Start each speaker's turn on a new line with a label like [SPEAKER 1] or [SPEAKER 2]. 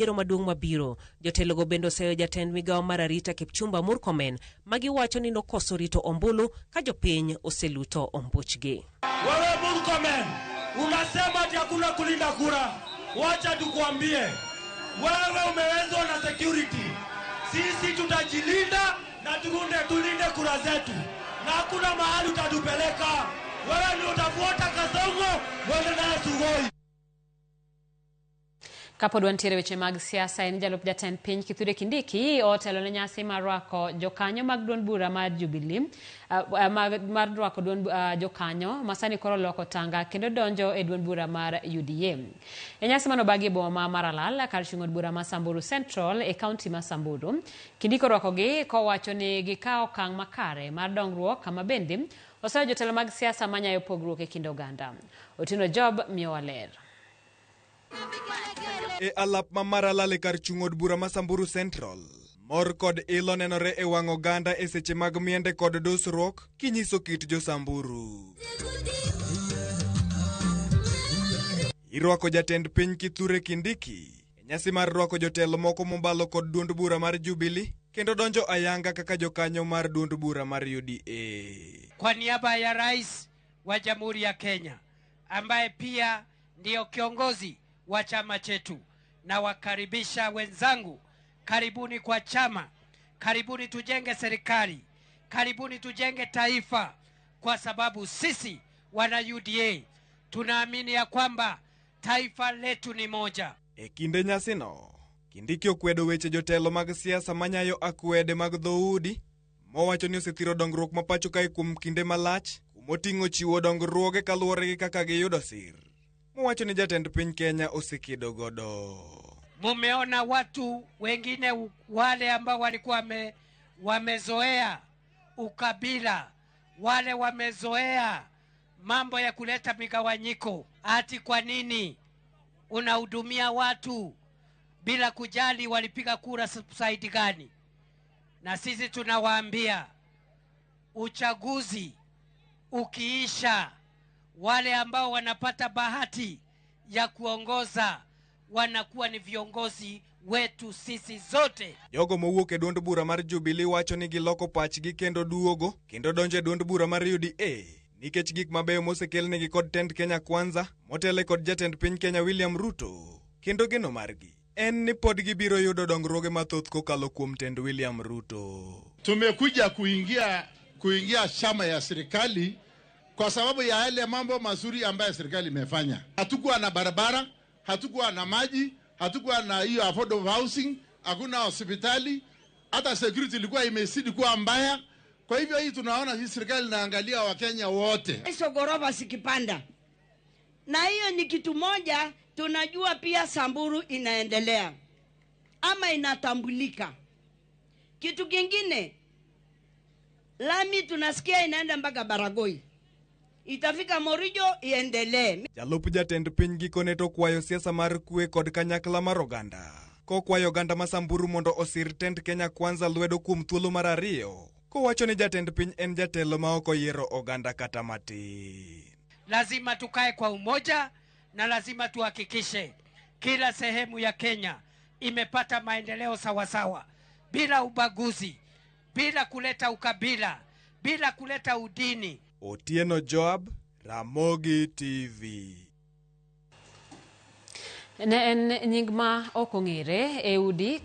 [SPEAKER 1] Yiero maduong' mabiro, jotelo go bende oseyo jatend migawo mar arita Kipchumba Murkomen magiwacho ni nokoso rito ombulu ka jopiny oseluto ombuchgi.
[SPEAKER 2] Wewe Murkomen, unasema ati hakuna kulinda kura. Wacha tukuambie, wewe umewezwa na security. Sisi tutajilinda na tulinde kura zetu. Na hakuna mahali utatupeleka. Wewe ndio utafuata Kasongo, wewe na Sugoi.
[SPEAKER 3] Kapod wantiere weche mag siasa en jalup jatend piny Kithure Kindiki otelo ne nyasi mar rwako jokanyo mag duond bura mar Jubilee mar rwako jokanyo masani koro loko tanga kendo donjo e duond bura mar UDA. E nyasi manobagi e boma ma Maralal kar chung' od bura ma Samburu Central e kaunti ma Samburu. Kindiki orwakogi kowacho ni gikawo okang' makare mar dongruok kama bende oseyo jotelo mag siasa manyayo pogruok e kind oganda. Otieno Job miyowa ler.
[SPEAKER 4] E alap ma Maralal kar chung' od bura ma Samburu Central, mor kod ilo nenore e wang' oganda e seche mag miende kod dusruok kinyiso kit jo Samburu. Irwako jatend piny Kithure Kindiki e nyasi mar rwako jotelo moko mombalo kod duond bura mar Jubilee kendo donjo ayanga kaka jokanyo mar duond bura mar UDA.
[SPEAKER 5] Kwa niaba ya Rais wa Jamhuri ya Kenya ambaye pia ndio kiongozi wa chama chetu, na wakaribisha wenzangu, karibuni kwa chama, karibuni tujenge serikali, karibuni tujenge taifa, kwa sababu sisi wana UDA tunaamini ya kwamba taifa letu ni moja.
[SPEAKER 4] E kinde nyasino, Kindiki okwedo weche jotelo mag siasa manyayo akwede mag dhoudi, mowacho ni osethiro dongruok ma pacho kae kuom kinde malach, kumoting'o chiwo dongruoge kaluwore gi kaka giyudo sir. Mwacho ni jatend piny Kenya osekedo godo.
[SPEAKER 5] Mumeona watu wengine wale ambao walikuwa wamezoea ukabila, wale wamezoea mambo ya kuleta migawanyiko. Ati kwa nini unahudumia watu bila kujali walipiga kura saidi gani? Na sisi tunawaambia uchaguzi ukiisha, wale ambao wanapata bahati ya kuongoza wanakuwa ni viongozi wetu sisi zote.
[SPEAKER 4] Jogo mowuok e duond bura mar Jubilee wacho ni giloko pachgi kendo duogo kendo donjo e duond bura mar UDA nikech gik mabeyo mosekelnegi kod tend Kenya Kwanza motele kod jatend piny Kenya William Ruto. Kendo geno margi en ni pod gibiro yudo dongruoge mathoth kokalo kuom tend William Ruto.
[SPEAKER 6] Tumekuja kuingia chama ya serikali kwa sababu ya yale mambo mazuri ambayo serikali imefanya. Hatukuwa na barabara, hatukuwa na maji, hatukuwa na hiyo affordable housing, hakuna hospitali, hata security ilikuwa imezidi kuwa mbaya. Kwa hivyo hii tunaona hii serikali inaangalia Wakenya wote.
[SPEAKER 7] Hizo gorofa sikipanda. Na hiyo ni kitu moja tunajua pia Samburu inaendelea ama inatambulika. Kitu kingine, lami tunasikia inaenda mpaka Baragoi. Itafika Morijo iendelee.
[SPEAKER 4] Jalup jatend piny gikone to kwayo siasa mar kwe kod kanyakla mar oganda. Kokwayo oganda ma Samburu mondo osir tend Kenya Kwanza lwedo kuom thuolo mar ariyo. Kowacho ni jatend piny en jatelo ma ok oyiero oganda kata matin.
[SPEAKER 5] Lazima tukae kwa umoja na lazima tuhakikishe kila sehemu ya Kenya imepata maendeleo sawasawa, bila ubaguzi, bila kuleta ukabila, bila kuleta udini.
[SPEAKER 4] Otieno Job, Ramogi TV.
[SPEAKER 3] En nying ma ok ong'ere e udi